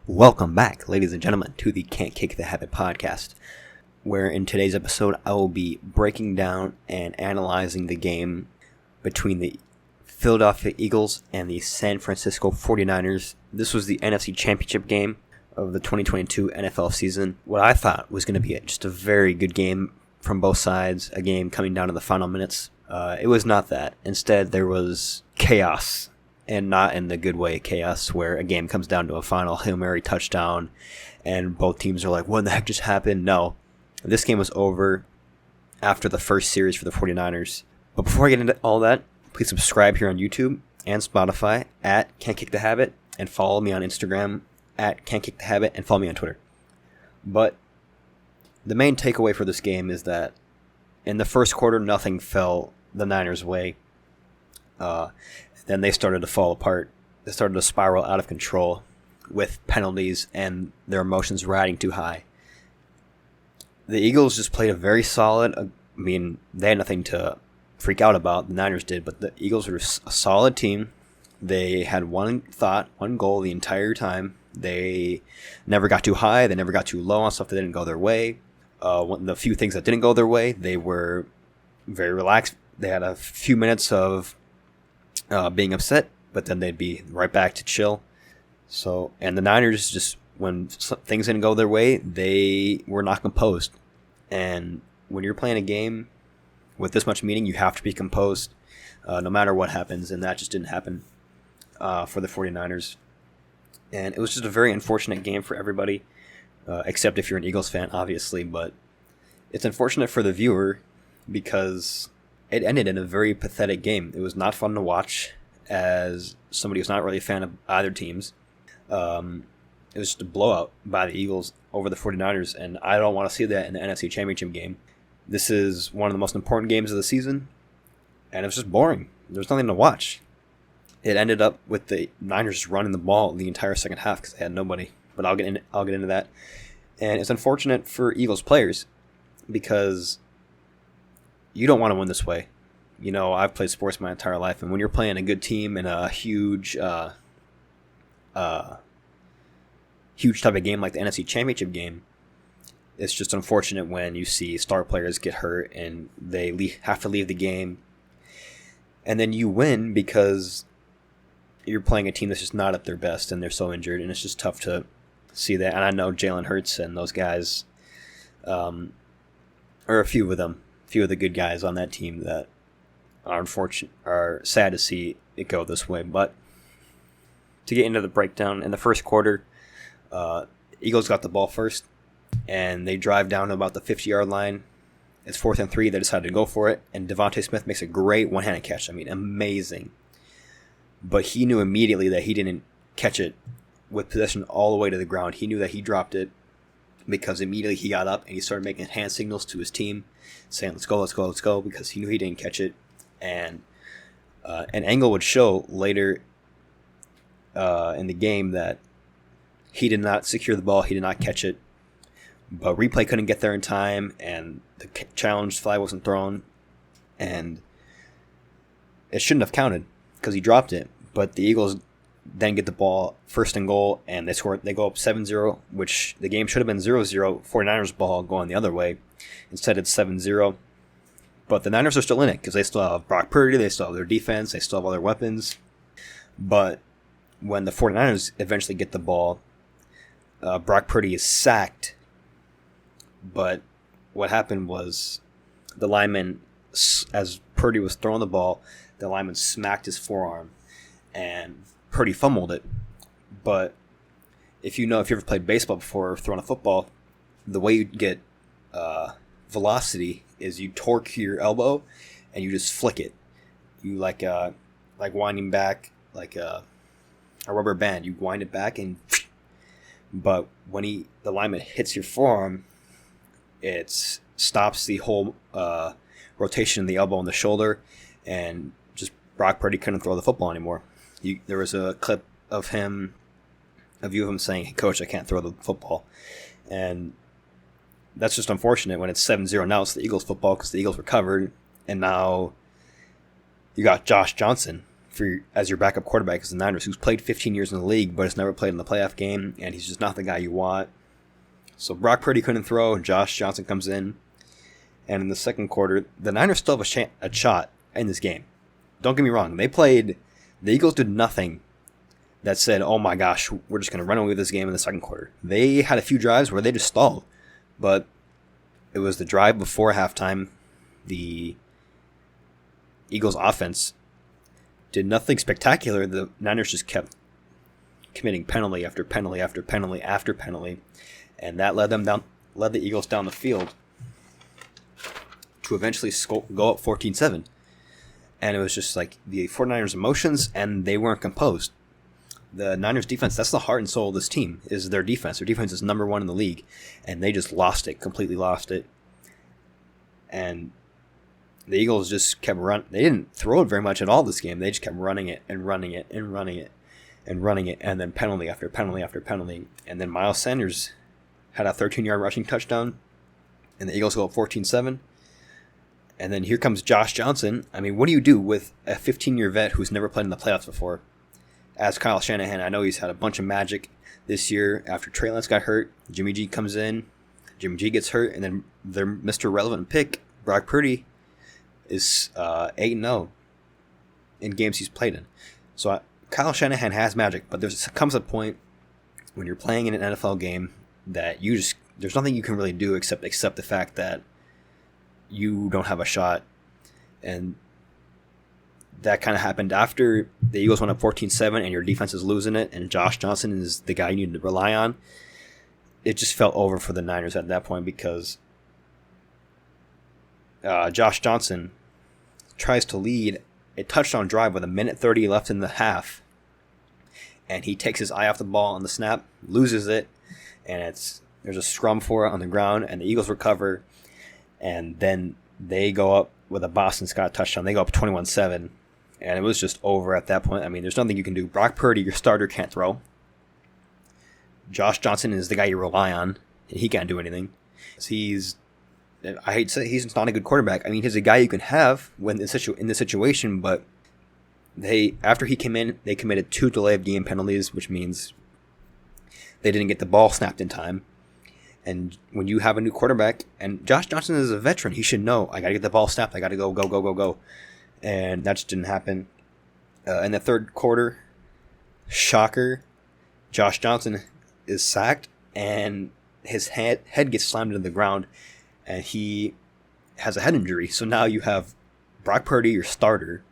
Welcome back, ladies and gentlemen, to the Can't Kick the Habit podcast, where in today's episode I will be breaking down and analyzing the game between the Philadelphia Eagles and the San Francisco 49ers. This was the NFC Championship game of the 2022 NFL season. What I thought was going to be just a very good game from both sides, a game coming down to the final minutes. It was not that. Instead, there was chaos. And not in the good way chaos, where a game comes down to a final Hail Mary touchdown and both teams are like, what the heck just happened? No. This game was over after the first series for the 49ers. But before I get into all that, please subscribe here on YouTube and Spotify at Can't Kick the Habit, and follow me on Instagram at Can't Kick the Habit, and follow me on Twitter. But the main takeaway for this game is that in the first quarter, nothing fell the Niners' way. Then they started to fall apart. They started to spiral out of control with penalties and their emotions riding too high. The Eagles just played a very solid, they had nothing to freak out about, the Niners did, but the Eagles were a solid team. They had one goal the entire time. They never got too high, they never got too low on stuff that didn't go their way. The few things that didn't go their way, they were very relaxed. They had a few minutes of being upset, but then they'd be right back to chill. And the Niners, just when things didn't go their way, they were not composed. And when you're playing a game with this much meaning, you have to be composed no matter what happens, and that just didn't happen for the 49ers. And it was just a very unfortunate game for everybody, except if you're an Eagles fan, obviously. But it's unfortunate for the viewer because it ended in a very pathetic game. It was not fun to watch as somebody who's not really a fan of either teams. It was just a blowout by the Eagles over the 49ers, and I don't want to see that in the NFC Championship game. This is one of the most important games of the season, and it was just boring. There was nothing to watch. It ended up with the Niners just running the ball the entire second half because they had nobody. But I'll get into that. And it's unfortunate for Eagles players because you don't want to win this way. You know, I've played sports my entire life, and when you're playing a good team in a huge type of game like the NFC Championship game, it's just unfortunate when you see star players get hurt and they have to leave the game. And then you win because you're playing a team that's just not at their best and they're so injured, and it's just tough to see that. And I know Jalen Hurts and those guys, or a few of the good guys on that team that are sad to see it go this way. But to get into the breakdown, in the first quarter, Eagles got the ball first, and they drive down to about the 50-yard line. It's 4th and 3. They decided to go for it, and Devontae Smith makes a great one-handed catch. Amazing. But he knew immediately that he didn't catch it with possession all the way to the ground. He knew that he dropped it because immediately he got up and he started making hand signals to his team, saying, let's go, let's go, let's go, because he knew he didn't catch it. And an angle would show later in the game that he did not secure the ball, he did not catch it, but replay couldn't get there in time, and the challenge flag wasn't thrown, and it shouldn't have counted because he dropped it. But the Eagles then get the ball first and goal, and they go up 7-0, which the game should have been 0-0, 49ers ball going the other way. Instead, it's 7-0. But the Niners are still in it because they still have Brock Purdy, they still have their defense, they still have all their weapons. But when the 49ers eventually get the ball, Brock Purdy is sacked. But what happened was the lineman, as Purdy was throwing the ball, the lineman smacked his forearm, and Purdy fumbled it. But if you ever played baseball before or thrown a football, the way you get velocity is you torque your elbow and you just flick it. You like winding back like a rubber band. You wind it back, but when the lineman hits your forearm, it stops the whole rotation in the elbow and the shoulder, and just Brock Purdy couldn't throw the football anymore. There was a clip of a view of him saying, hey, Coach, I can't throw the football. And that's just unfortunate when it's 7-0. Now it's the Eagles football because the Eagles recovered, and now you got Josh Johnson as your backup quarterback is the Niners, who's played 15 years in the league but has never played in the playoff game, and he's just not the guy you want. So Brock Purdy couldn't throw, and Josh Johnson comes in. And in the second quarter, the Niners still have a shot in this game. Don't get me wrong. The Eagles did nothing that said, oh my gosh, we're just going to run away with this game in the second quarter. They had a few drives where they just stalled. But it was the drive before halftime. The Eagles offense did nothing spectacular. The Niners just kept committing penalty after penalty after penalty after penalty. And that led the Eagles down the field to eventually go up 14-7. And it was just like the 49ers' emotions, and they weren't composed. The Niners' defense, that's the heart and soul of this team, is their defense. Their defense is number one in the league, and they just completely lost it. And the Eagles just kept running. They didn't throw it very much at all this game. They just kept running it and running it and running it and running it, and then penalty after penalty after penalty. And then Miles Sanders had a 13-yard rushing touchdown, and the Eagles go up 14-7. And then here comes Josh Johnson. I mean, what do you do with a 15-year vet who's never played in the playoffs before? As Kyle Shanahan, I know he's had a bunch of magic this year. After Trey Lance got hurt, Jimmy G comes in. Jimmy G gets hurt, and then their Mr. Relevant pick, Brock Purdy, is 8-0 in games he's played in. So Kyle Shanahan has magic, but there comes a point when you're playing in an NFL game that there's nothing you can really do except the fact that you don't have a shot. And that kind of happened after the Eagles went up 14-7 and your defense is losing it, and Josh Johnson is the guy you need to rely on. It just felt over for the Niners at that point because Josh Johnson tries to lead a touchdown drive with 1:30 left in the half, and he takes his eye off the ball on the snap, loses it, and there's a scrum for it on the ground, and the Eagles recover, and then they go up with a Boston Scott touchdown. They go up 21-7, and it was just over at that point. I mean, there's nothing you can do. Brock Purdy, your starter, can't throw. Josh Johnson is the guy you rely on, and he can't do anything. I hate to say he's not a good quarterback. I mean, he's a guy you can have when in this situation, but after he came in, they committed 2 delay of game penalties, which means they didn't get the ball snapped in time. And when you have a new quarterback, and Josh Johnson is a veteran, he should know, I got to get the ball snapped. I got to go. And that just didn't happen. In the third quarter, shocker, Josh Johnson is sacked, and his head gets slammed into the ground, and he has a head injury. So now you have Brock Purdy, your starter,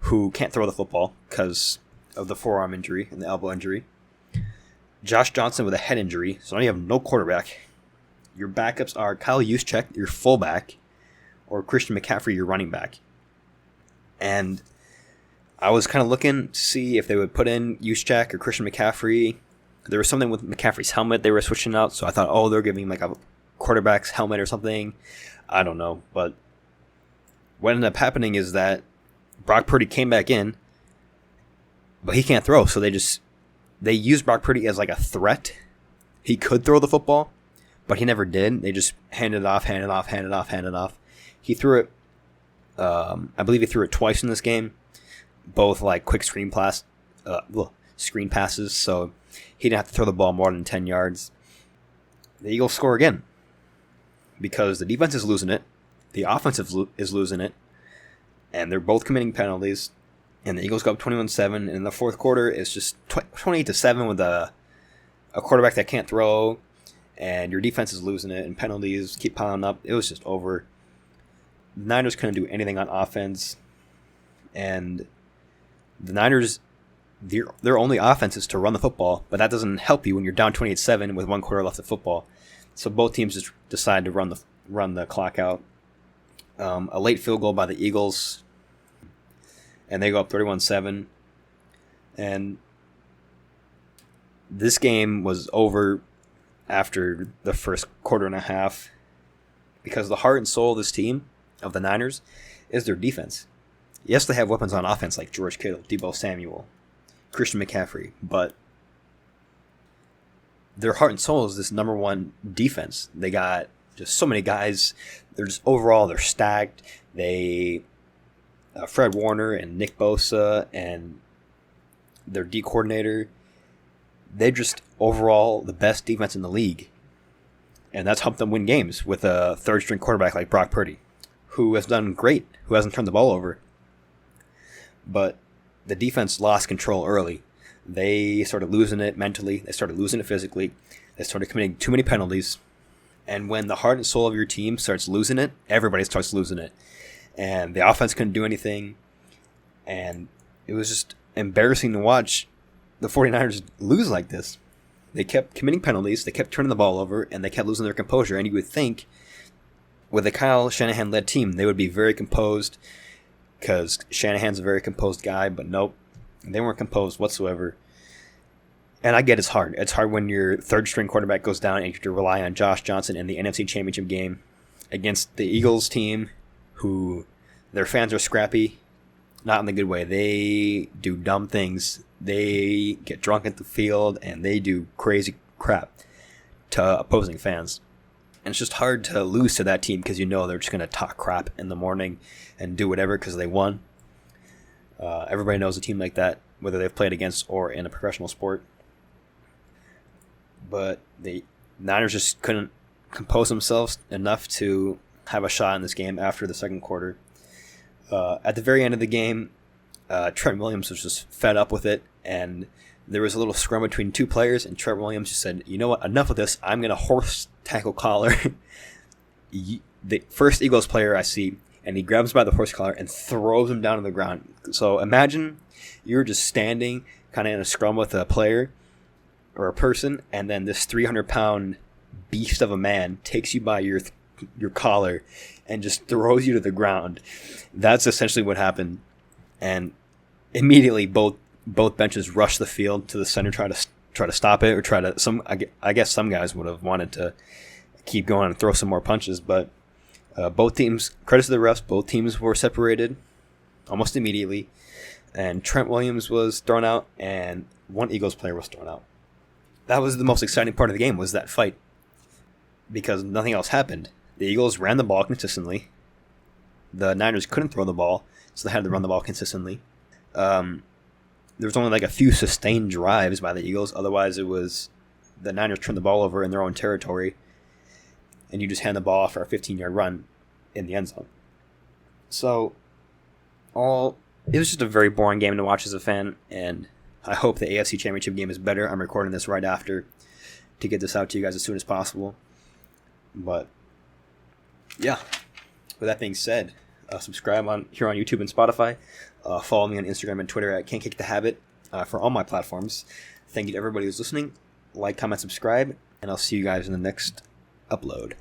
who can't throw the football because of the forearm injury and the elbow injury. Josh Johnson with a head injury, so now you have no quarterback. Your backups are Kyle Juszczyk, your fullback, or Christian McCaffrey, your running back. And I was kind of looking to see if they would put in Juszczyk or Christian McCaffrey. There was something with McCaffrey's helmet they were switching out, so I thought, they're giving him like a quarterback's helmet or something. I don't know, but what ended up happening is that Brock Purdy came back in, but he can't throw, so they used Brock Purdy as like a threat. He could throw the football, but he never did. They just handed it off. He threw it, I believe he threw it twice in this game, both like quick screen passes, so he didn't have to throw the ball more than 10 yards. The Eagles score again because the defense is losing it, the offense is losing it, and they're both committing penalties. And the Eagles go up 21-7. And in the fourth quarter, it's just 28-7 with a quarterback that can't throw. And your defense is losing it. And penalties keep piling up. It was just over. The Niners couldn't do anything on offense. And the Niners, their only offense is to run the football. But that doesn't help you when you're down 28-7 with 1 quarter left of football. So both teams just decide to run the clock out. A late field goal by the Eagles, and they go up 31-7. And this game was over after the first quarter and a half because the heart and soul of this team, of the Niners, is their defense. Yes, they have weapons on offense like George Kittle, Deebo Samuel, Christian McCaffrey, but their heart and soul is this number one defense. They got just so many guys. They're stacked. They Fred Warner and Nick Bosa and their D coordinator, they're just overall the best defense in the league. And that's helped them win games with a third-string quarterback like Brock Purdy, who has done great, who hasn't turned the ball over. But the defense lost control early. They started losing it mentally. They started losing it physically. They started committing too many penalties. And when the heart and soul of your team starts losing it, everybody starts losing it. And the offense couldn't do anything. And it was just embarrassing to watch the 49ers lose like this. They kept committing penalties, they kept turning the ball over, and they kept losing their composure. And you would think, with a Kyle Shanahan-led team, they would be very composed, because Shanahan's a very composed guy, but nope, they weren't composed whatsoever. And I get it's hard. It's hard when your third-string quarterback goes down and you have to rely on Josh Johnson in the NFC Championship game against the Eagles team, who their fans are scrappy, not in the good way. They do dumb things. They get drunk at the field, and they do crazy crap to opposing fans. And it's just hard to lose to that team because you know they're just going to talk crap in the morning and do whatever because they won. Everybody knows a team like that, whether they've played against or in a professional sport. But the Niners just couldn't compose themselves enough to have a shot in this game after the second quarter. At the very end of the game, Trent Williams was just fed up with it, and there was a little scrum between two players, and Trent Williams just said, you know what, enough of this, I'm going to horse tackle collar the first Eagles player I see, and he grabs him by the horse collar and throws him down to the ground. So imagine you're just standing kind of in a scrum with a player or a person, and then this 300-pound beast of a man takes you by your collar and just throws you to the ground. That's essentially what happened. And immediately both benches rushed the field to the center, try to stop it, or I guess some guys would have wanted to keep going and throw some more punches, but both teams, credit to the refs, both teams were separated almost immediately, and Trent Williams was thrown out, and one Eagles player was thrown out. That was the most exciting part of the game, was that fight, because nothing else happened. The Eagles ran the ball consistently. The Niners couldn't throw the ball, so they had to run the ball consistently. There was only like a few sustained drives by the Eagles. Otherwise, it was the Niners turned the ball over in their own territory, and you just hand the ball off for a 15-yard run in the end zone. So, it was just a very boring game to watch as a fan, and I hope the AFC Championship game is better. I'm recording this right after to get this out to you guys as soon as possible. But, yeah, with that being said, subscribe here on YouTube and Spotify. Follow me on Instagram and Twitter at Can'tKickTheHabit for all my platforms. Thank you to everybody who's listening. Like, comment, subscribe, and I'll see you guys in the next upload.